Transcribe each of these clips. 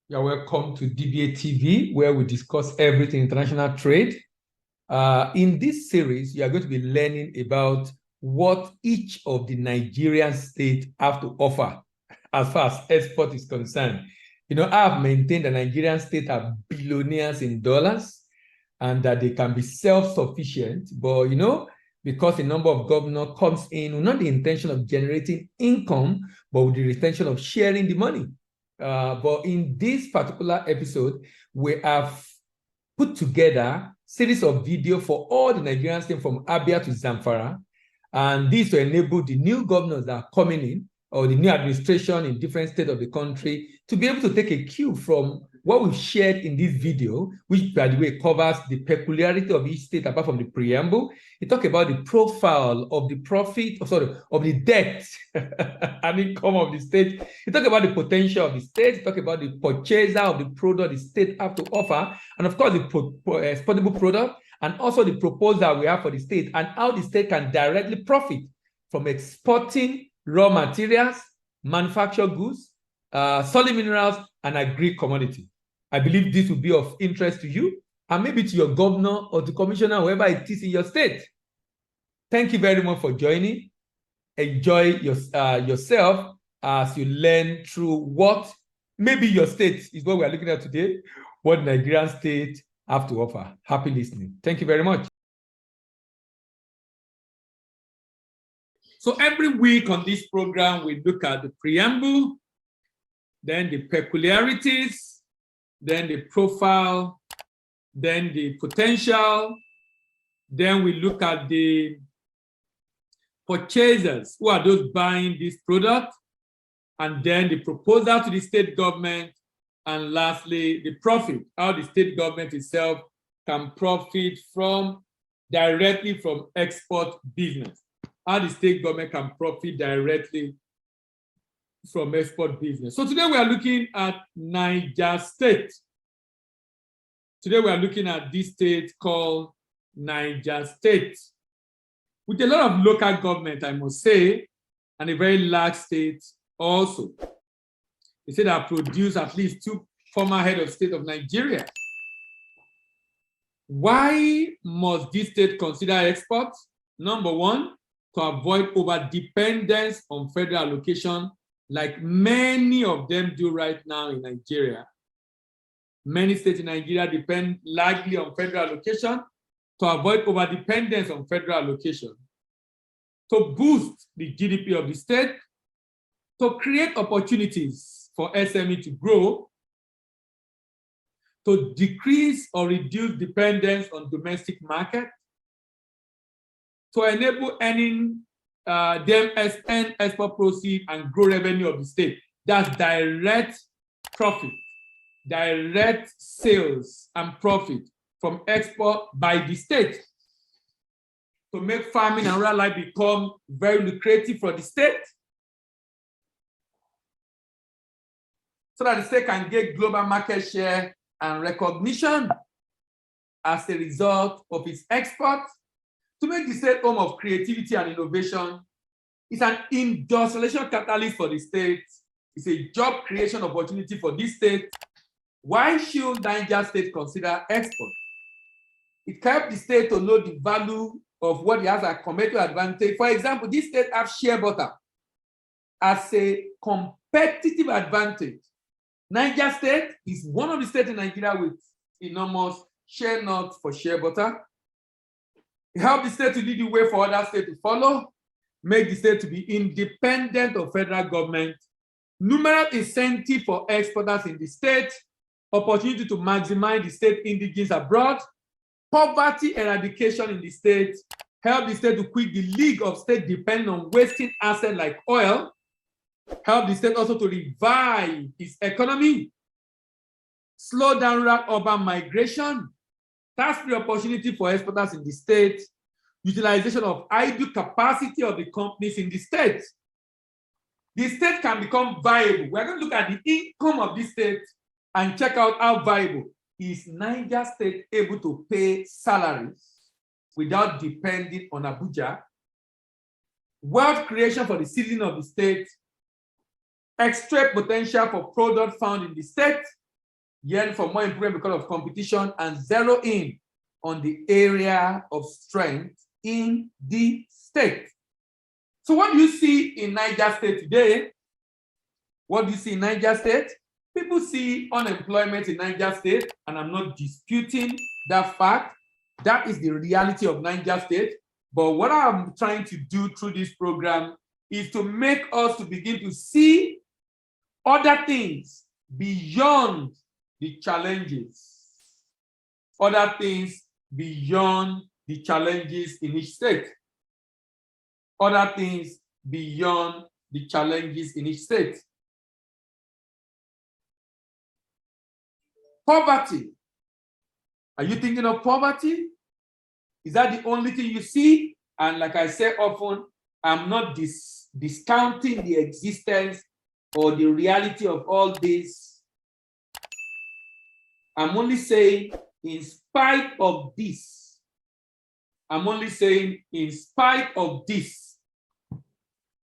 You're welcome to DBA TV, where we discuss everything international trade. In this series, you are going to be learning about what each of the Nigerian states have to offer as far as export is concerned. I have maintained that Nigerian states are billionaires in dollars and that they can be self-sufficient, but because a number of governors comes in with not the intention of generating income, but with the intention of sharing the money. But in this particular episode, we have put together a series of videos for all the Nigerian states from Abia to Zamfara, and this to enable the new governors that are coming in, or the new administration in different states of the country, to be able to take a cue from what we've shared in this video, which, by the way, covers the peculiarity of each state apart from the preamble. It talks about the profile of the profit, of the debt and income of the state. It talks about the potential of the state. It talks about the purchaser of the product the state have to offer, and of course, the exportable product, and also the proposal we have for the state, and how the state can directly profit from exporting raw materials, manufactured goods, solid minerals, and agri-commodity. I believe this will be of interest to you and maybe to your governor or to commissioner, whoever it is in your state. Thank you very much for joining. Enjoy yourself as you learn through what maybe your state is what we are looking at today, what Nigerian state have to offer. Happy listening. Thank you very much. So every week on this program, we look at the preamble, then the peculiarities, then the profile, then the potential, then we look at the purchasers, who are those buying this product, and then the proposal to the state government, and lastly, the profit, how the state government itself can profit directly from export business, how the state government can profit directly from export business. So today we are looking at Niger State. Today we are looking at this state called Niger State, with a lot of local government, I must say, and a very large state also. They say that produced at least 2 former head of state of Nigeria. Why must this state consider export? Number one, to avoid over-dependence on federal allocation, like many of them do right now in Nigeria. Many states in Nigeria depend largely on federal allocation. To avoid over-dependence on federal allocation, to boost the GDP of the state, to create opportunities for SME to grow, to decrease or reduce dependence on domestic market, to enable earning them earn export proceeds and grow revenue of the state. That's direct profit, direct sales and profit from export by the state, to make farming and rural life become very lucrative for the state, so that the state can get global market share and recognition as a result of its export, to make the state home of creativity and innovation. It's an industrialization catalyst for the state. It's a job creation opportunity for this state. Why should Niger State consider export? It helps the state to know the value of what it has a competitive advantage. For example, this state has shea butter as a competitive advantage. Niger State is one of the states in Nigeria with enormous shea nuts for shea butter. It helps the state to lead the way for other states to follow, make the state to be independent of federal government, numerous incentives for exporters in the state, opportunity to maximize the state indigenous abroad, poverty eradication in the state, help the state to quit the league of state depending on wasting assets like oil, help the state also to revive its economy, slow down rural urban migration, tax-free opportunity for exporters in the state, utilization of idle capacity of the companies in the state. The state can become viable. We're going to look at the income of this state and check out how viable is Niger State able to pay salaries without depending on Abuja, wealth creation for the citizen of the state, extract potential for product found in the state, yearn for more improvement because of competition, and zero in on the area of strength in the state. So what do you see in Niger State today? What do you see in Niger State? People see unemployment in Niger State, and I'm not disputing that fact. That is the reality of Niger State. But what I'm trying to do through this program is to make us to begin to see other things beyond the challenges. Other things beyond the challenges in each state. Other things beyond the challenges in each state. Poverty. Are you thinking of poverty? Is that the only thing you see? And like I say often, I'm not discounting the existence or the reality of all this. I'm only saying, in spite of this,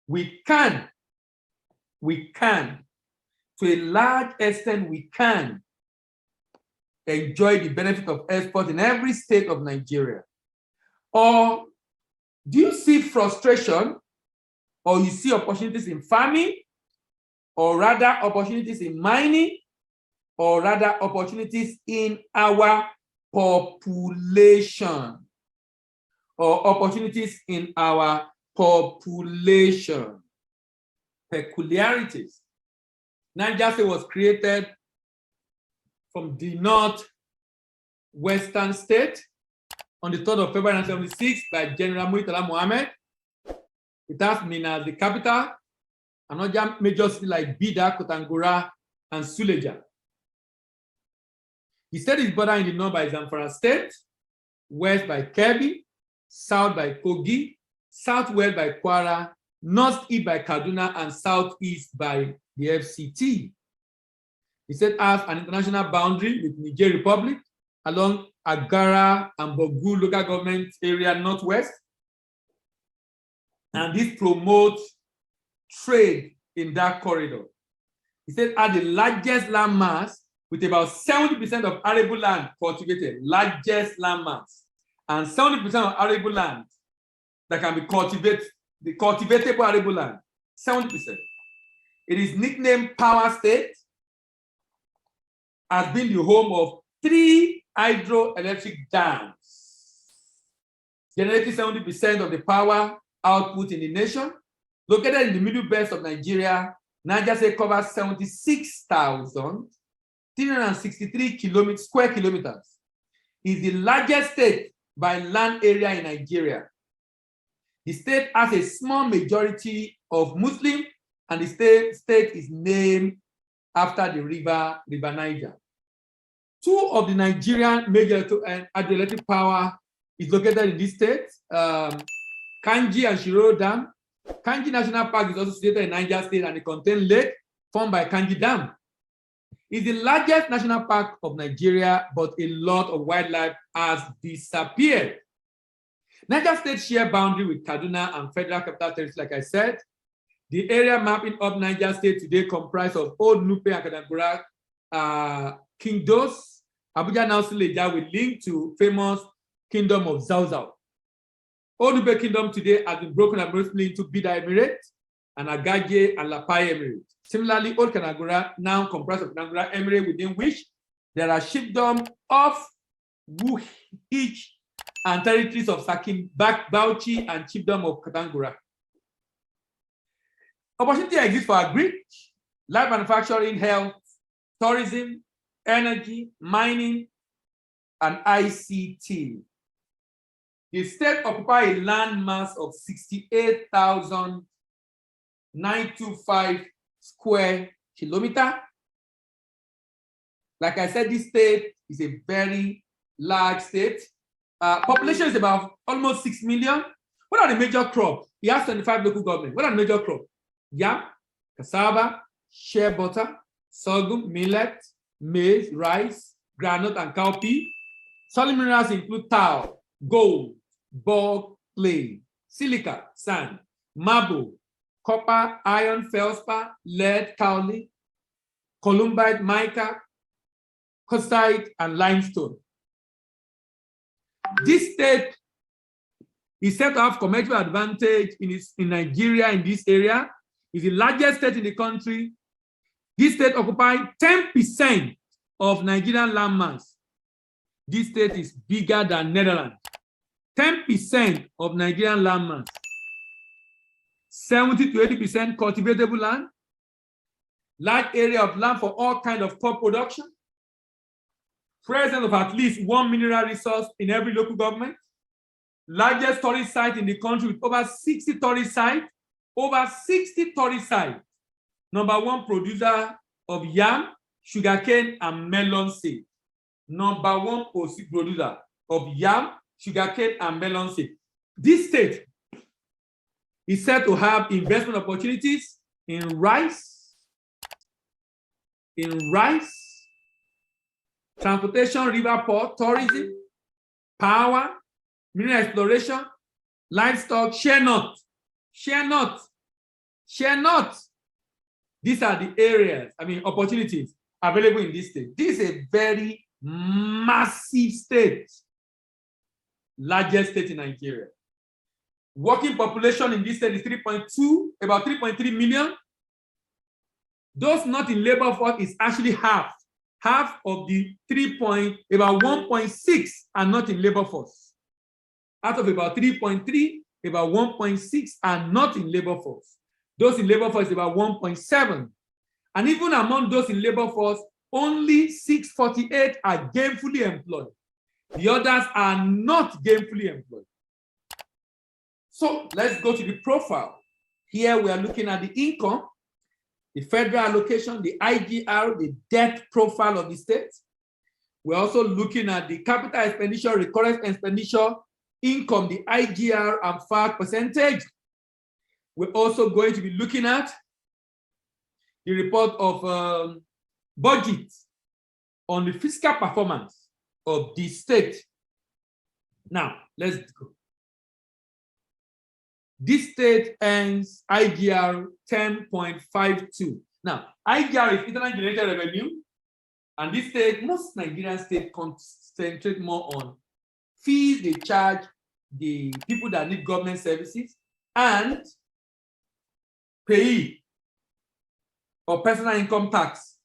we can, to a large extent, we can enjoy the benefit of export in every state of Nigeria. Or do you see frustration, or you see opportunities in farming, or rather opportunities in mining, or rather opportunities in our population, or opportunities in our population? Peculiarities. Niger State was created from the northwestern state on the 3rd of February 1976 by General Murtala Mohammed. It has Minna as the capital, and other major cities like Bida, Kotangora, and Suleja. The state is bordered in the north by Zamfara State, west by Kebbi, south by Kogi, southwest by Kwara, northeast by Kaduna, and southeast by the FCT. The state has an international boundary with Niger Republic along Agara and Bogu local government area northwest. And this promotes trade in that corridor. The state has the largest land mass with about 70% of arable land cultivated, largest land mass, and 70% of arable land that can be cultivated, the cultivatable arable land, 70%. It is nicknamed Power State, has been the home of 3 hydroelectric dams, generating 70% of the power output in the nation. Located in the middle belt of Nigeria, Niger State covers 76,363 square kilometers. It is the largest state by land area in Nigeria. The state has a small majority of Muslims, and the state is named after the river Niger. 2 of the Nigerian major hydroelectric power is located in this state, Kanji and Shiroro Dam. Kanji National Park is also situated in Niger State, and it contains lake formed by Kanji Dam. It's the largest national park of Nigeria, but a lot of wildlife has disappeared. Niger State share boundary with Kaduna and Federal Capital Territory, like I said. The area mapping of Niger State today comprises of Old Nupe and Kadangora kingdoms. Abuja now Suleja will link to famous kingdom of Zauzau. Old Nupe kingdom today has been broken up mostly into Bida Emirate and Agaje and Lapai Emirate. Similarly, Old Kanagura now comprises of Kanagura Emirate, within which there are chiefdoms of Wuhich and territories of Sakin Bauchi and chiefdom of Katangura. Opportunity exists for agri, light manufacturing, health, tourism, energy, mining, and ICT. The state occupies a land mass of 68,925 square kilometers. Like I said, this state is a very large state. Population is about almost 6 million. What are the major crops? It has 25 local governments. What are the major crops? Yam, cassava, shea butter, sorghum, millet, maize, rice, groundnut, and cowpea. Solid minerals include tau, gold, bog, clay, silica, sand, marble, copper, iron, feldspar, lead, kaolin, columbite, mica, calcite, and limestone. This state is said to have commercial advantage in Nigeria in this area. It's the largest state in the country. This state occupies 10% of Nigerian landmass. This state is bigger than Netherlands. 10% of Nigerian landmass. 70 to 80% cultivatable land. Large area of land for all kinds of crop production. Presence of at least one mineral resource in every local government. Largest tourist site in the country with over 60 tourist sites. Over 60 tourist sites. Number one producer of yam, sugarcane, and melon seed. Number one producer of yam, sugarcane, and melon seed. This state is said to have investment opportunities in rice, transportation, river port, tourism, power, mineral exploration, livestock, share nut. These are the areas, opportunities available in this state. This is a very massive state, largest state in Nigeria. Working population in this state is 3.2, about 3.3 million. Those not in labor force is actually half. Half of the about 1.6 are not in labor force. Out of about 3.3, about 1.6 are not in labor force. Those in labor force is about 1.7. And even among those in labor force, only 648 are gainfully employed. The others are not gainfully employed. So let's go to the profile. Here we are looking at the income, the federal allocation, the IGR, the debt profile of the state. We're also looking at the capital expenditure, recurrent expenditure, income, the IGR, and FAT percentage. We're also going to be looking at the report of budget on the fiscal performance of the state. Now, let's go. This state earns IGR 10.52. Now, IGR is internal generated revenue, and this state, most Nigerian states concentrate more on fees they charge the people that need government services and pay or personal income tax.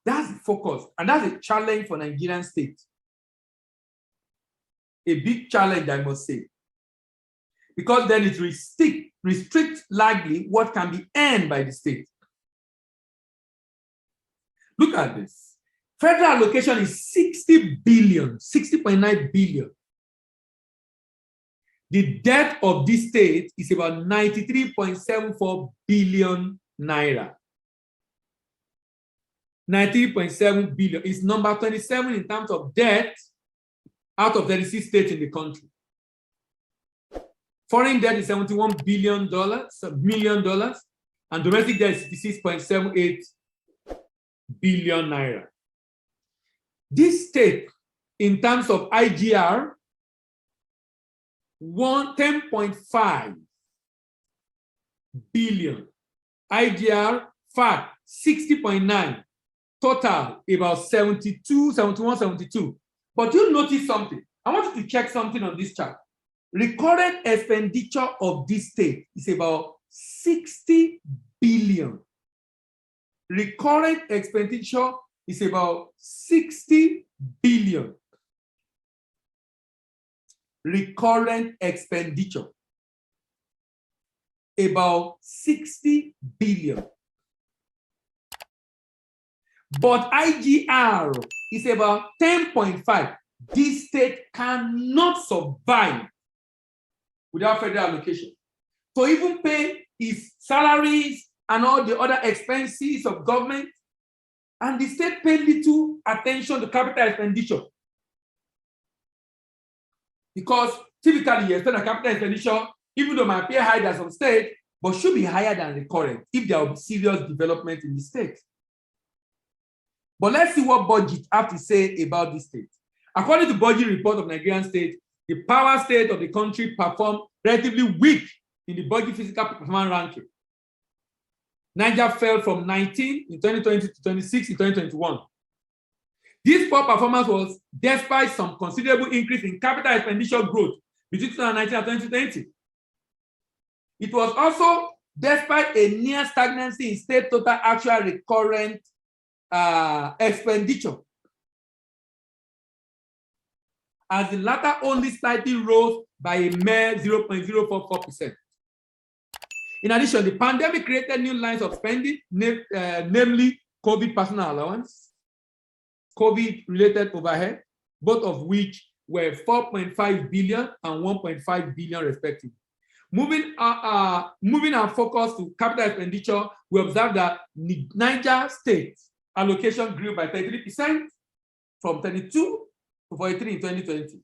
That's the focus, and that's a challenge for Nigerian state. A big challenge, I must say, because then it restricts largely what can be earned by the state. Look at this. Federal allocation is 60 billion, 60.9 billion. The debt of this state is about 93.74 billion naira. 93.7 billion is number 27 in terms of debt out of 36 states in the country. Foreign debt is $71 billion, and domestic debt is 66.78 billion naira. This state, in terms of IGR, 10.5 billion. IGR, FAT, 60.9. Total, about 72, 71, 72. But you notice something. I want you to check something on this chart. Recurrent expenditure of this state is about 60 billion. Recurrent expenditure is about 60 billion. Recurrent expenditure, about 60 billion. But IGR is about 10.5. This state cannot survive without federal allocation. To even pay its salaries and all the other expenses of government, and the state paid little attention to capital expenditure. Because typically, you spend a capital expenditure, even though it might appear higher than some state, but should be higher than recurrent if there will be serious development in the state. But let's see what budget have to say about this state. According to budget report of Nigerian state, the power state of the country performed relatively weak in the budget physical performance ranking. Niger fell from 19 in 2020 to 26 in 2021. This poor performance was despite some considerable increase in capital expenditure growth between 2019 and 2020. It was also despite a near stagnancy in state total actual recurrent expenditure, as the latter only slightly rose by a mere 0.044%. In addition, the pandemic created new lines of spending, namely COVID personal allowance, COVID-related overhead, both of which were 4.5 billion and 1.5 billion respectively. Moving our focus to capital expenditure, we observe that Niger State allocation grew by 33% from 32 to 43 in 2020.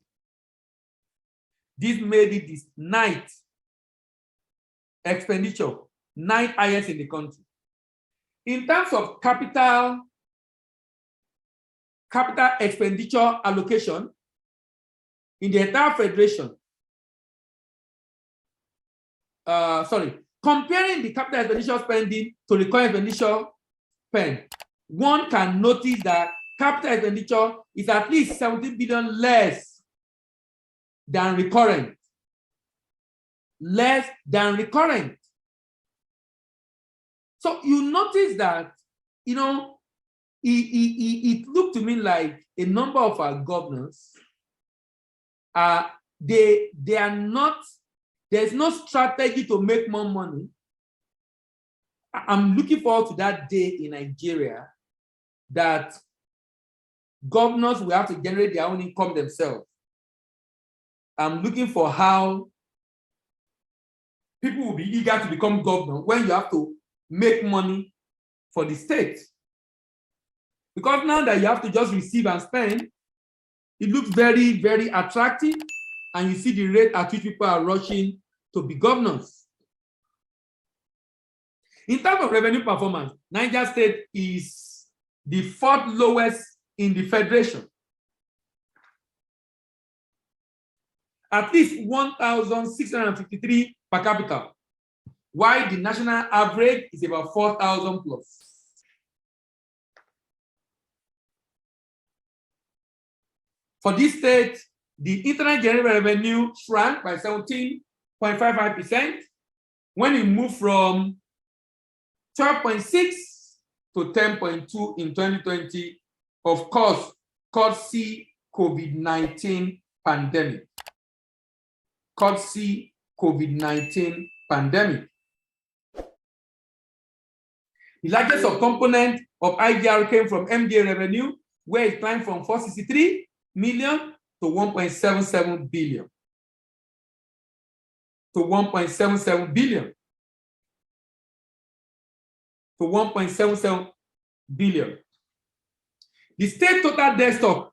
This made it the ninth expenditure, ninth highest in the country. In terms of capital expenditure allocation in the entire federation, comparing the capital expenditure spending to the recurrent expenditure spend, one can notice that capital expenditure is at least 17 billion less than recurrent. Less than recurrent. So you notice that, you know, it looked to me like a number of our governors, they are not, there's no strategy to make more money. I'm looking forward to that day in Nigeria that governors will have to generate their own income themselves. I'm looking for how people will be eager to become governor when you have to make money for the state. Because now that you have to just receive and spend, it looks very, very attractive, and you see the rate at which people are rushing to be governors. In terms of revenue performance, Niger State is the fourth lowest in the federation. At least 1,653 per capita, while the national average is about 4,000 plus. For this state, the internal general revenue shrank by 17.55% when it moved from 12.6 to 10.2 in 2020, of course, courtesy COVID-19 pandemic. Courtesy COVID-19 pandemic. The largest subcomponent of IGR came from MDA revenue, where it climbed from 463 million to 1.77 billion. To 1.77 billion. To 1.77 billion. The state total debt stock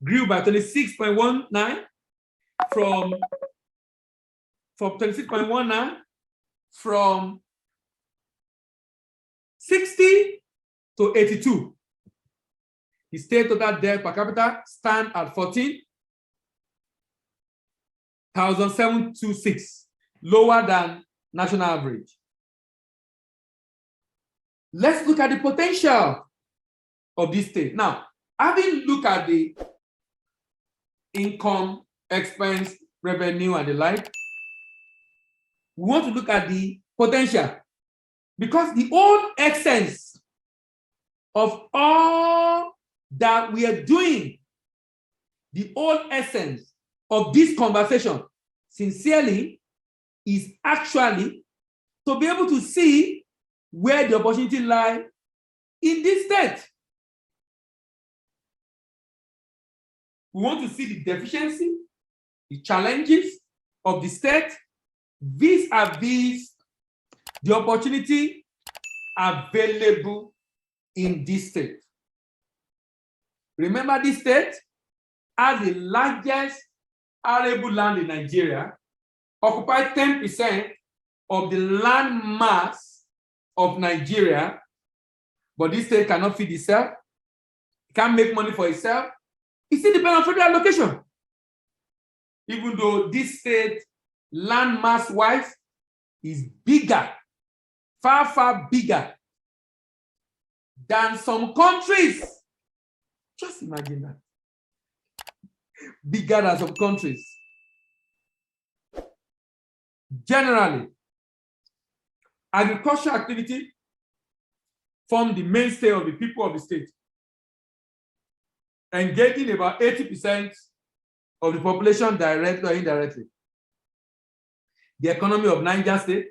grew by 26.19 from 60 to 82. The state total debt per capita stand at 14,726, lower than national average. Let's look at the potential of this state. Now, having looked at the income, expense, revenue, and the like, we want to look at the potential, because the whole essence of all that we are doing, the whole essence of this conversation, sincerely, is actually to be able to see where the opportunity lies in this state. We want to see the deficiency, the challenges of the state vis-a-vis the opportunity available in this state. Remember, this state has the largest arable land in Nigeria, occupies 10% of the land mass of Nigeria, but this state cannot feed itself, can't make money for itself. It still depends on federal allocation. Even though this state, land mass-wise, is bigger, far, far bigger than some countries Just imagine that. Bigger than some countries. Generally, agricultural activity form the mainstay of the people of the state, engaging about 80% of the population directly or indirectly. The economy of Niger State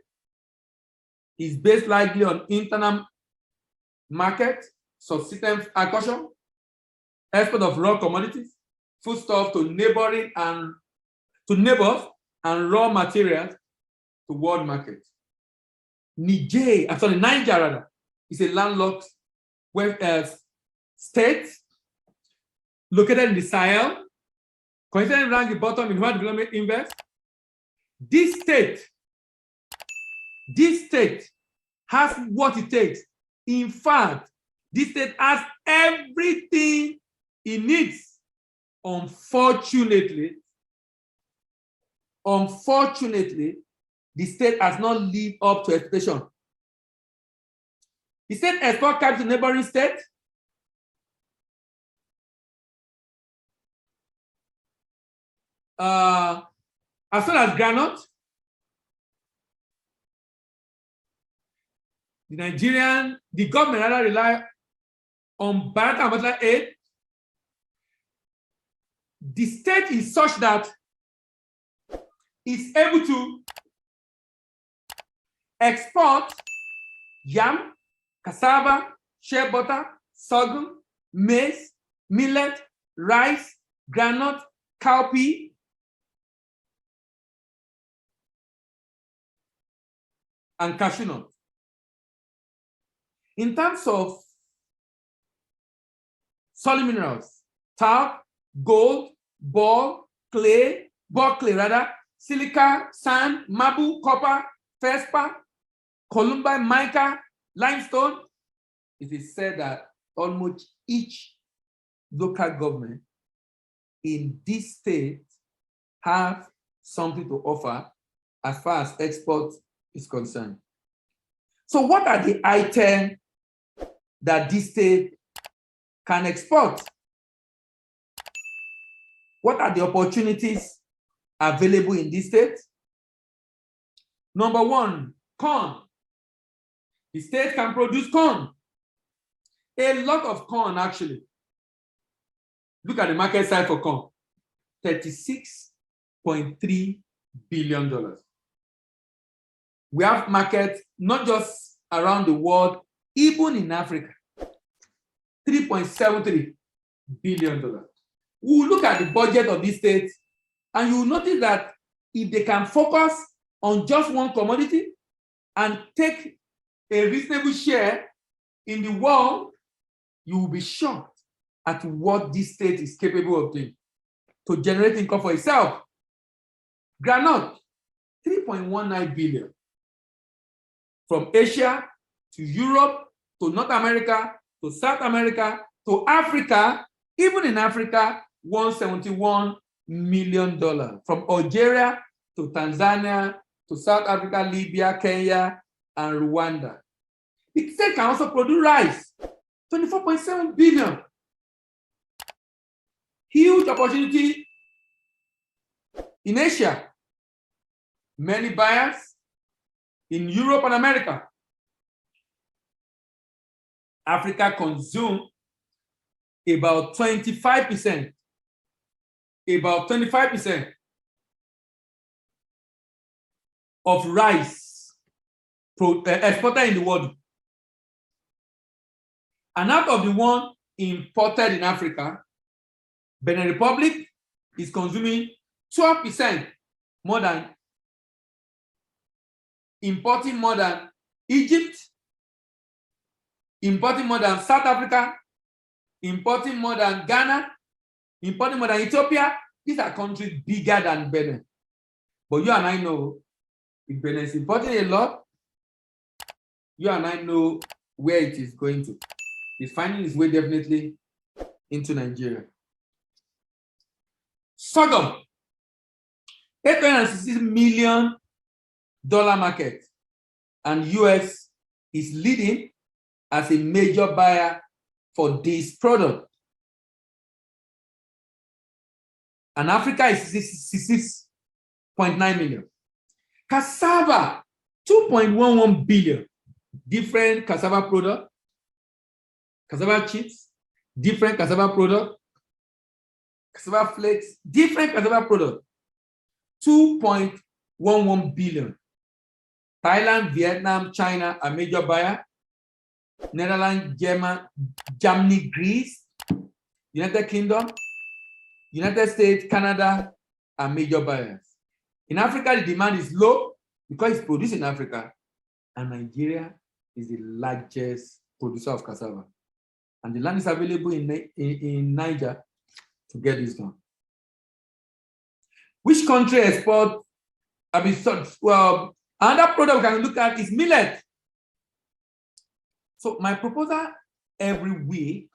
is based largely on internal market, subsistence agriculture, export of raw commodities, foodstuff to neighbors and raw materials to world markets. Niger rather, is a landlocked state located in the Sahel, coincidentally ranked the bottom in world development index. This state has what it takes. In fact, this state has everything it needs. Unfortunately, the state has not lived up to expectation. The state export caps to neighboring state. As well as granite. The government rather rely on bilateral aid. The state is such that it's able to export yam, cassava, shea butter, sorghum, maize, millet, rice, groundnut, cowpea, and cashew nut. In terms of solid minerals, talc, gold, bore clay, silica, sand, marble, copper, feldspar, columbine, mica, limestone, it is said that almost each local government in this state have something to offer as far as export is concerned. So what are the items that this state can export? What are the opportunities available in this state? Number one, corn. The state can produce corn. A lot of corn, actually. Look at the market size for corn. $36.3 billion. We have markets not just around the world, even in Africa. $3.73 billion. We will look at the budget of this state, and you will notice that if they can focus on just one commodity and take a reasonable share in the world, you will be shocked at what this state is capable of doing to generate income for itself. Groundnut, $3.19 billion. From Asia to Europe to North America to South America to Africa, even in Africa, $171 million. From Algeria to Tanzania to South Africa, Libya, Kenya, and Rwanda. The state can also produce rice, $24.7 billion. Huge opportunity in Asia. Many buyers in Europe and America. Africa consumes about 25% of rice exported in the world. And out of the one imported in Africa, Benin Republic is consuming 12% more than, importing more than Egypt, importing more than South Africa, importing more than Ghana, importing more than Ethiopia. These are countries bigger than Benin. But you and I know, if Benin is importing a lot, you and I know where it is going to. It's finding its way definitely into Nigeria. Sorghum, $866 million market, and US is leading as a major buyer for this product. and Africa is 66.9 million. Cassava, 2.11 billion. Different cassava product, cassava chips, different cassava product, cassava flakes, different cassava product. 2.11 billion. Thailand, Vietnam, China are major buyer. Netherlands, Germany, Greece, United Kingdom, United States, Canada are major buyers. In Africa, the demand is low because it's produced in Africa, and Nigeria is the largest producer of cassava. And the land is available in Niger to get this done. Which country export? Well, another product we can look at is millet. So my proposal every week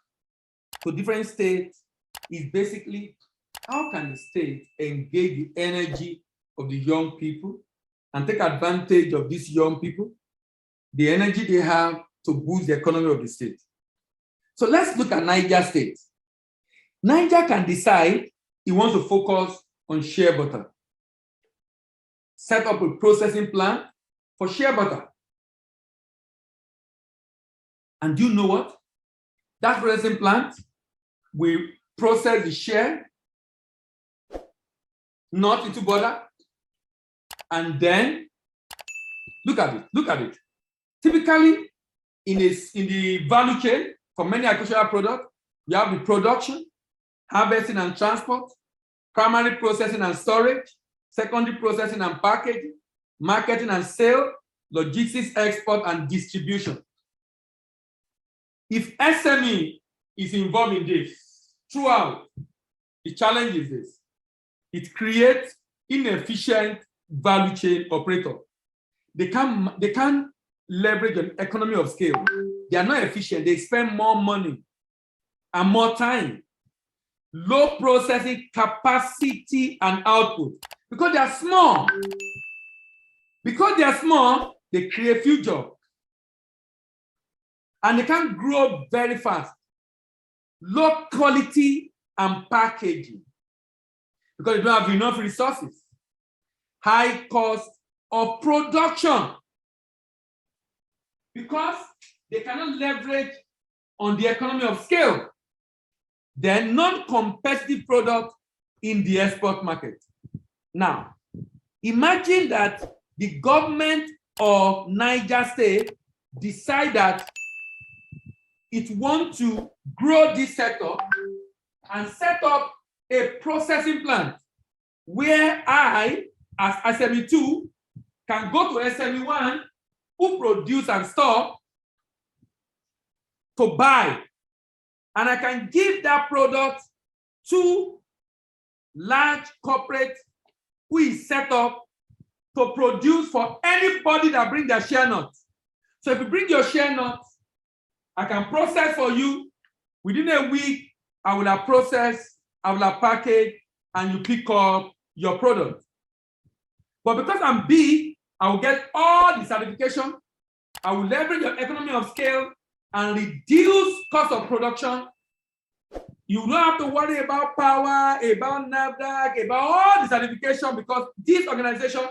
to different states is basically how can the state engage the energy of the young people and take advantage of these young people, the energy they have to boost the economy of the state. So let's look at Niger State. Niger can decide he wants to focus on shea butter. Set up a processing plant for shea butter. And do you know what? That processing plant will process the shea, not into butter, and then look at it. Typically, in the value chain for many agricultural products, you have the production, harvesting and transport, primary processing and storage, secondary processing and packaging, marketing and sale, logistics, export, and distribution. If SME is involved in this throughout, the challenge is this. It creates inefficient value chain operator. They can't leverage an economy of scale. They are not efficient. They spend more money and more time. Low processing capacity and output. Because they are small. Because they are small, they create few jobs. And they can't grow very fast. Low quality and packaging. Because they don't have enough resources. High cost of production. Because they cannot leverage on the economy of scale. They're non-competitive product in the export market. Now, imagine that the government of Niger State decide that it wants to grow this sector and set up a processing plant where I, as SME2, can go to SME1 who produce and store to buy. And I can give that product to large corporate who is set up to produce for anybody that bring their share nuts. So if you bring your share nuts, I can process for you. Within a week, I will have processed, I will have packaged, and you pick up your product. But because I'm big, I will get all the certification. I will leverage your economy of scale and reduce cost of production. You don't have to worry about power, about NAFDAC, about all the certification, because this organization,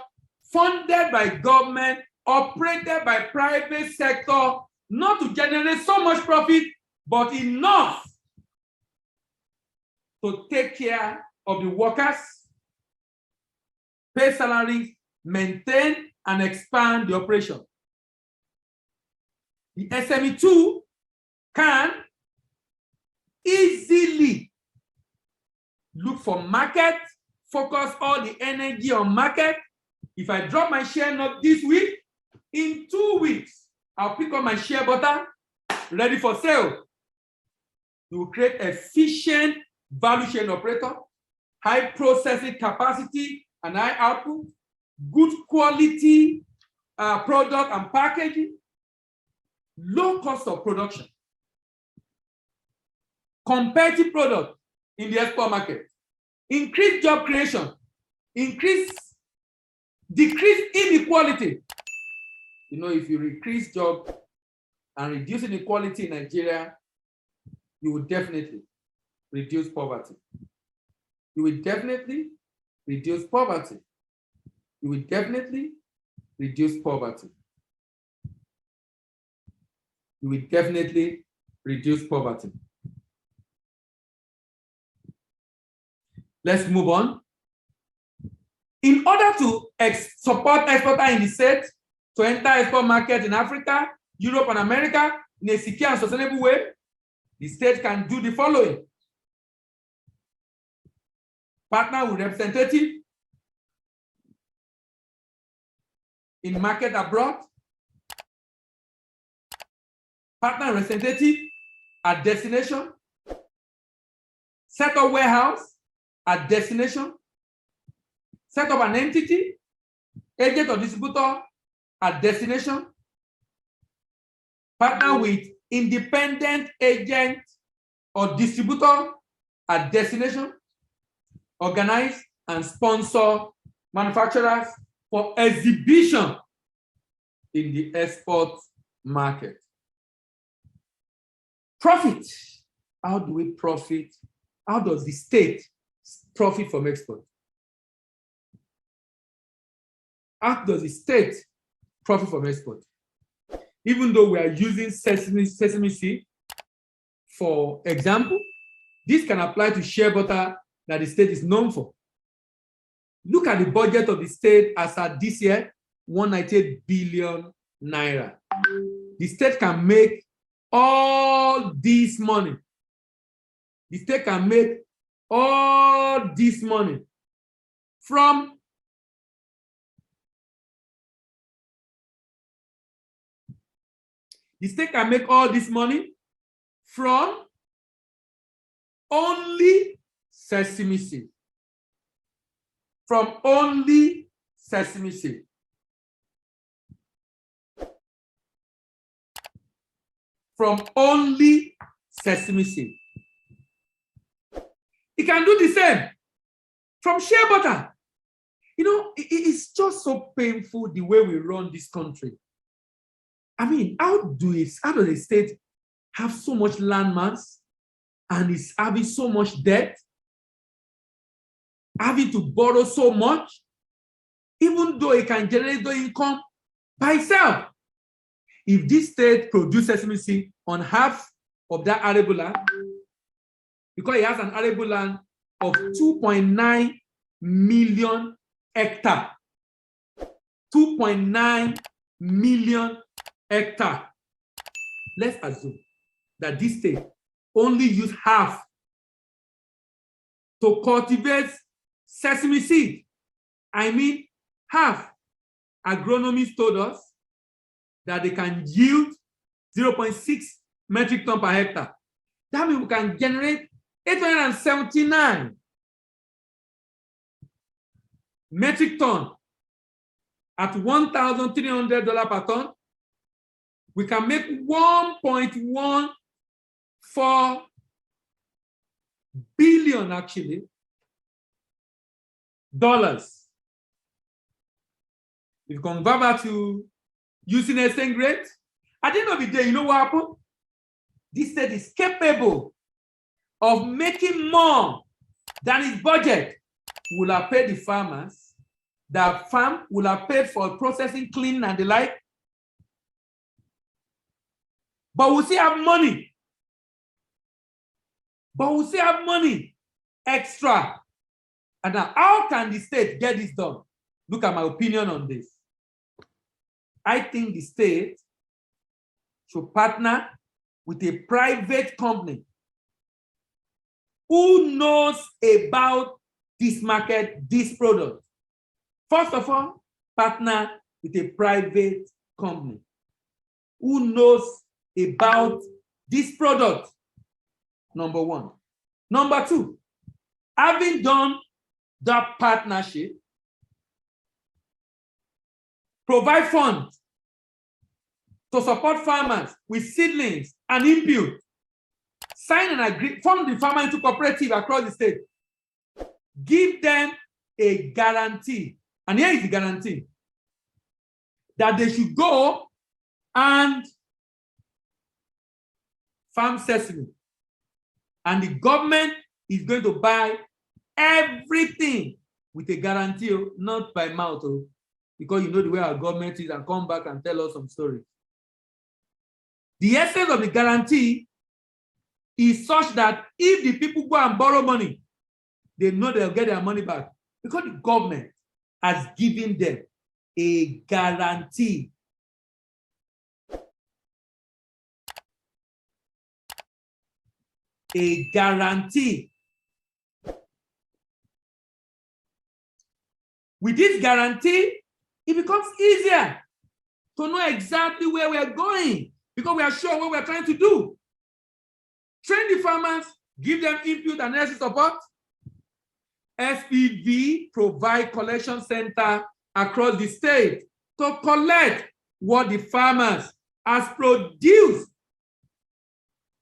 funded by government, operated by private sector, not to generate so much profit, but enough to take care of the workers, pay salaries, maintain and expand the operation. The SME2 can easily look for market, focus all the energy on market. If I drop my share nut this week, in 2 weeks, I'll pick up my shea butter, ready for sale. You will create efficient value chain operator, high processing capacity and high output, good quality product and packaging, low cost of production, competitive product in the export market, increase job creation, decrease inequality. You know, if you increase job and reduce inequality in Nigeria, you will definitely reduce poverty. You will definitely reduce poverty. You will definitely reduce poverty. You will definitely reduce poverty. Let's move on. In order to support exporters in the state to enter export market in Africa, Europe, and America in a secure and sustainable way, the state can do the following. Partner with representative in market abroad, partner representative at destination, set up warehouse at destination, set up an entity, agent or distributor at destination, partner with independent agent or distributor at destination, organize and sponsor manufacturers for exhibition in the export market. Profit. How do we profit? How does the state profit from export? How does the state profit from export? Even though we are using sesame seed, for example, this can apply to shea butter that the state is known for. Look at the budget of the state as at this year, 198 billion naira. The state can make all this money. The state can make all this money from only sesame seed. From only sesame seed. From only sesame seed. It can do the same from shea butter. You know, it's just so painful the way we run this country. I mean, how does the state have so much landmass and is having so much debt, having to borrow so much, even though it can generate the income by itself? If this state produces sesame seed on half of that arable land, because it has an arable land of 2.9 million hectares, 2.9 million hectares. Let's assume that this state only use half to cultivate sesame seed. I mean, half. Agronomists told us that they can yield 0.6 metric ton per hectare. That means we can generate 879 metric ton at $1,300 per ton. We can make 1.14 billion actually dollars. If you convert that to using exchange rate, at the end of the day, you know what happened? This state is capable of making more than its budget will have paid the farmers. The farm will have paid for processing, cleaning, and the like. But we'll still have money. Extra. And now, how can the state get this done? Look at my opinion on this. I think the state should partner with a private company who knows about this market, this product. First of all, partner with a private company who knows about this product. Number one. Number two, having done that partnership, provide funds to support farmers with seedlings and input, sign an agreement, form the farmer into cooperative across the state, give them a guarantee, and here is the guarantee, that they should go and farm sesame, and the government is going to buy everything with a guarantee, not by mouth, because you know the way our government is, and come back and tell us some stories. The essence of the guarantee is such that if the people go and borrow money, they know they'll get their money back because the government has given them a guarantee. A guarantee. With this guarantee, it becomes easier to know exactly where we are going because we are sure what we are trying to do. Train the farmers, give them input and necessary support. SPV provide collection center across the state to collect what the farmers has produced.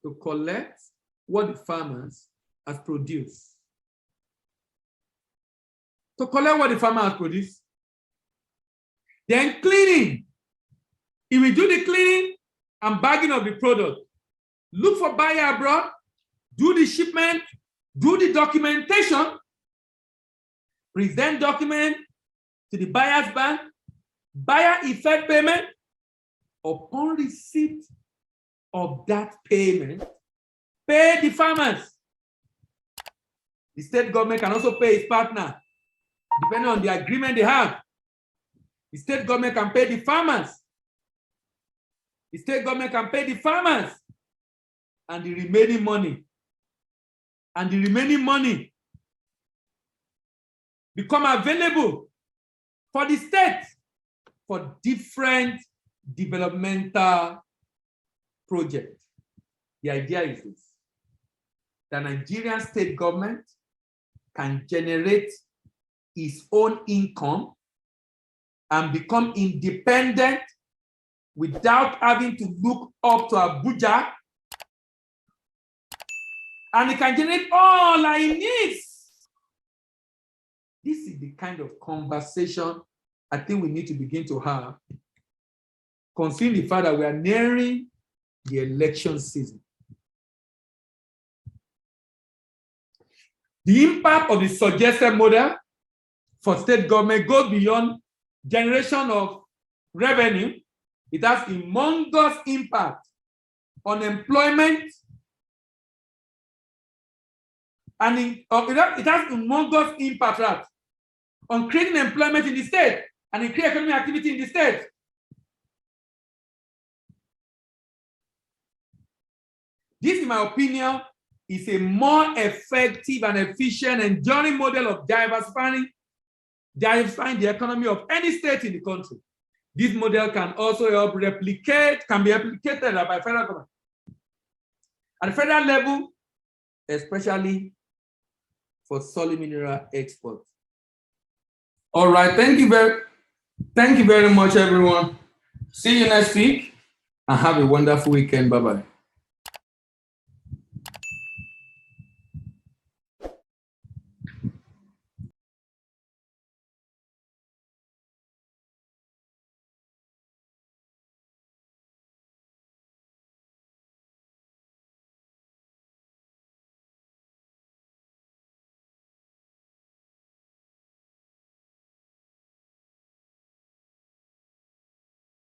To collect what the farmers has produced. To collect what the farmer has produced. Then cleaning. If we do the cleaning and bagging of the product, look for buyer abroad, do the shipment, do the documentation, present document to the buyer's bank, buyer effect payment. Upon receipt of that payment, pay the farmers. The state government can also pay its partner, depending on the agreement they have. The state government can pay the farmers. The state government can pay the farmers and the remaining money. And the remaining money become available for the state for different developmental projects. The idea is this: the Nigerian state government can generate its own income and become independent without having to look up to Abuja, and it can generate all it needs. This is the kind of conversation I think we need to begin to have, considering the fact that we are nearing the election season. The impact of the suggested model for state government goes beyond generation of revenue. It has humongous impact on employment, and it has humongous impact on creating employment in the state and in creating economic activity in the state. This, in my opinion, is a more effective and efficient and enduring model of diversifying the economy of any state in the country. This model can also help can be replicated by federal government. At the federal level, especially for solid mineral exports. All right, thank you very much, everyone. See you next week and have a wonderful weekend. Bye-bye.